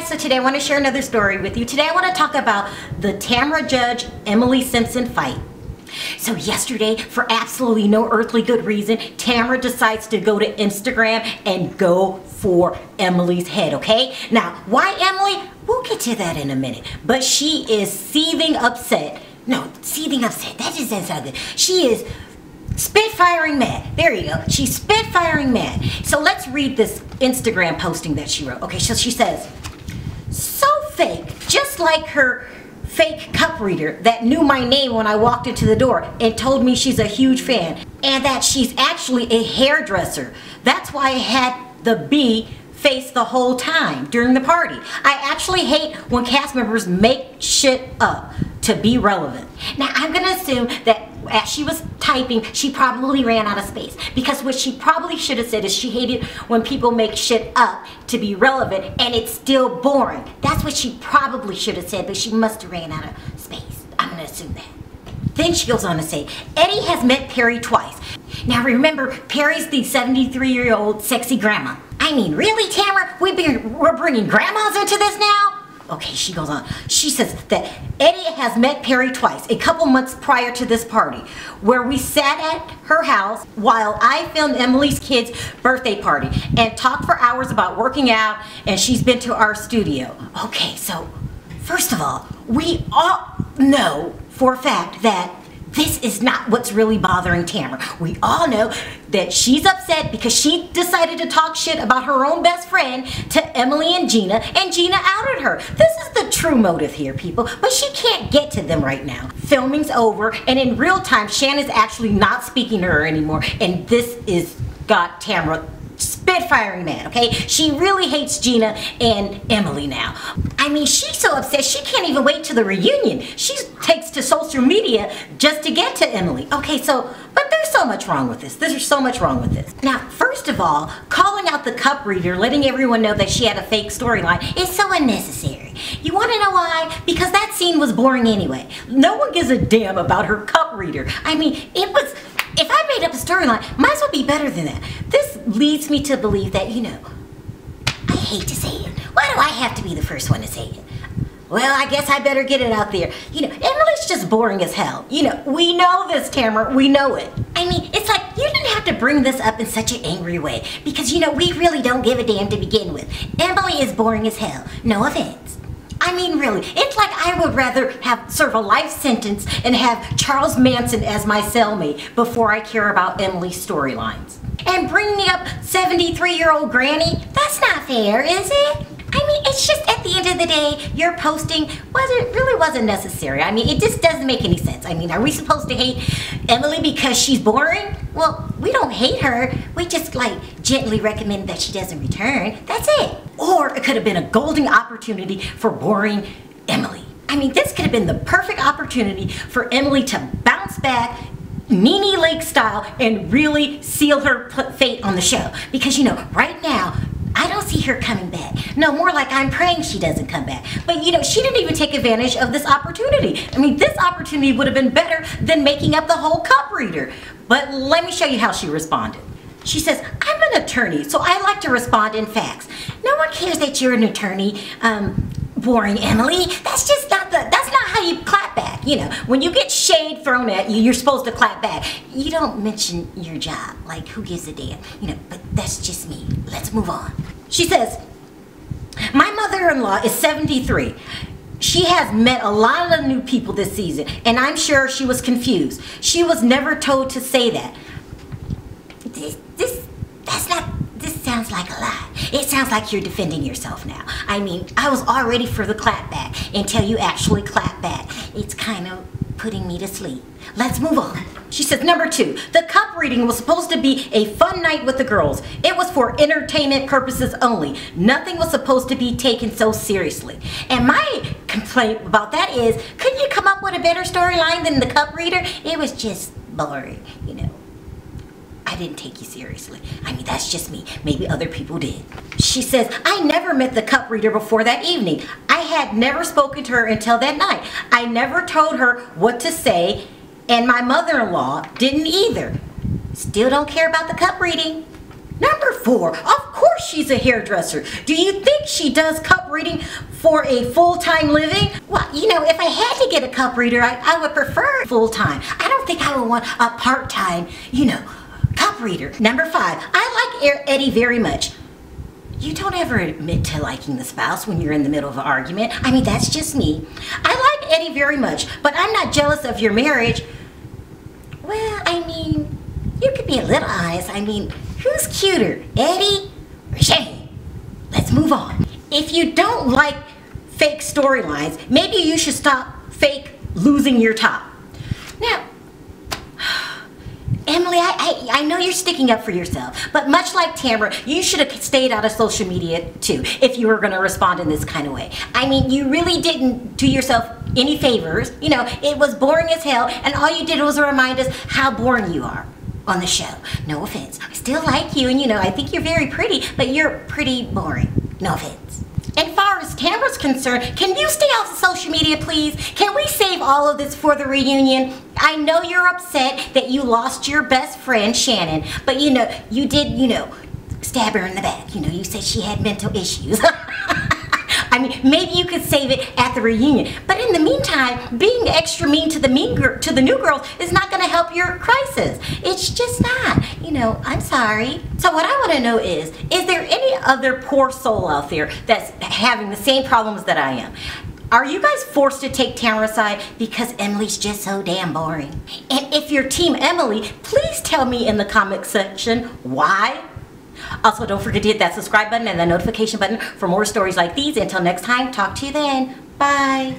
guys, so today I want to share another story with you. Today I want to talk about the Tamra Judge, Emily Simpson fight. So yesterday, for absolutely no earthly good reason, Tamra decides to go to Instagram and go for Emily's head, okay? Now, why Emily? We'll get to that in a minute. But she is seething upset. No, seething upset. That just doesn't sound good. She is spitfiring mad. There you go. She's spitfiring mad. So let's read this Instagram posting that she wrote. Okay, so she says, so fake, just like her fake cup reader that knew my name when I walked into the door and told me she's a huge fan and that she's actually a hairdresser. That's why I had the B face the whole time during the party. I actually hate when cast members make shit up to be relevant. Now I'm gonna assume that as she was typing, she probably ran out of space, because what she probably should have said is she hated when people make shit up to be relevant and it's still boring. That's what she probably should have said, but she must have ran out of space. I'm gonna assume that. Then she goes on to say, Eddie has met Perry twice. Now remember, Perry's the 73-year-old sexy grandma. I mean, really, Tamra? We're bringing grandmas into this now? Okay, she goes on. She says that Eddie has met Perry twice, a couple months prior to this party, where we sat at her house while I filmed Emily's kid's birthday party and talked for hours about working out, and she's been to our studio. Okay, so first of all, we all know for a fact that this is not what's really bothering Tamra. We all know that she's upset because she decided to talk shit about her own best friend to Emily and Gina outed her. This is the true motive here, people, but she can't get to them right now. Filming's over, and in real time, Shannon's actually not speaking to her anymore, and this is got Tamra spitfiring mad, okay? She really hates Gina and Emily now. I mean, she's so upset she can't even wait till the reunion. She takes to social media just to get to Emily. Okay, so, but there's so much wrong with this. There's so much wrong with this. Now, first of all, calling out the cup reader, letting everyone know that she had a fake storyline is so unnecessary. You want to know why? Because that scene was boring anyway. No one gives a damn about her cup reader. I mean, it was... If I made up a storyline, might as well be better than that. This leads me to believe that, you know, I hate to say it. Why do I have to be the first one to say it? Well, I guess I better get it out there. You know, Emily's just boring as hell. You know, we know this, Tamra. We know it. I mean, it's like you didn't have to bring this up in such an angry way because, you know, we really don't give a damn to begin with. Emily is boring as hell. No offense. I mean, really, it's like I would rather serve a life sentence and have Charles Manson as my cellmate before I care about Emily's storylines. And bringing up 73-year-old granny, that's not fair, is it? I mean, it's just at the end of the day, your posting really wasn't necessary. I mean, it just doesn't make any sense. I mean, are we supposed to hate Emily because she's boring? Well, we don't hate her. We just like gently recommend that she doesn't return. That's it. Or it could have been a golden opportunity for boring Emily. I mean, this could have been the perfect opportunity for Emily to bounce back Nene Lake style and really seal her fate on the show. Because, you know, right now, I don't see her coming back. No, more like I'm praying she doesn't come back. But, you know, she didn't even take advantage of this opportunity. I mean, this opportunity would have been better than making up the whole cup reader. But let me show you how she responded. She says, I'm an attorney, so I like to respond in facts. No one cares that you're an attorney, boring Emily. That's just not that's not how you clap back. You know, when you get shade thrown at you, you're supposed to clap back. You don't mention your job, like who gives a damn, you know, but that's just me. Let's move on. She says, my mother-in-law is 73. She has met a lot of new people this season, and I'm sure she was confused. She was never told to say that. This sounds like a lie. It sounds like you're defending yourself now. I mean, I was all ready for the clap back until you actually clap back. It's kind of putting me to sleep. Let's move on. She says, number 2, the cup reading was supposed to be a fun night with the girls. It was for entertainment purposes only. Nothing was supposed to be taken so seriously. And my complaint about that is, couldn't you come up with a better storyline than the cup reader? It was just boring, you know. I didn't take you seriously. I mean, that's just me. Maybe other people did. She says, I never met the cup reader before that evening. I had never spoken to her until that night. I never told her what to say, and my mother-in-law didn't either. Still don't care about the cup reading. Number 4, of course she's a hairdresser. Do you think she does cup reading for a full-time living? Well, you know, if I had to get a cup reader, I would prefer full-time. I don't think I would want a part-time, you know, cup reader. Number 5, I like Eddie very much. You don't ever admit to liking the spouse when you're in the middle of an argument. I mean, that's just me. I like Eddie very much, but I'm not jealous of your marriage. Well, I mean, you could be a little honest. I mean, who's cuter, Eddie or Shane? Let's move on. If you don't like fake storylines, maybe you should stop fake losing your top. Now, Emily, I know you're sticking up for yourself, but much like Tamra, you should have stayed out of social media too if you were going to respond in this kind of way. I mean, you really didn't do yourself any favors. You know, it was boring as hell, and all you did was remind us how boring you are on the show. No offense. I still like you, and you know, I think you're very pretty, but you're pretty boring. No offense. And far as Tamra's concerned, can you stay off of social media, please? Can we save all of this for the reunion? I know you're upset that you lost your best friend, Shannon, but you know, you did, you know, stab her in the back. You know, you said she had mental issues. I mean, maybe you could save it at the reunion. But in the meantime, being extra mean to the new girls is not going to help your crisis. It's just not. You know, I'm sorry. So what I want to know is there any other poor soul out there that's having the same problems that I am? Are you guys forced to take Tamra's side because Emily's just so damn boring? And if you're Team Emily, please tell me in the comment section why. Also, don't forget to hit that subscribe button and the notification button for more stories like these. Until next time, talk to you then. Bye.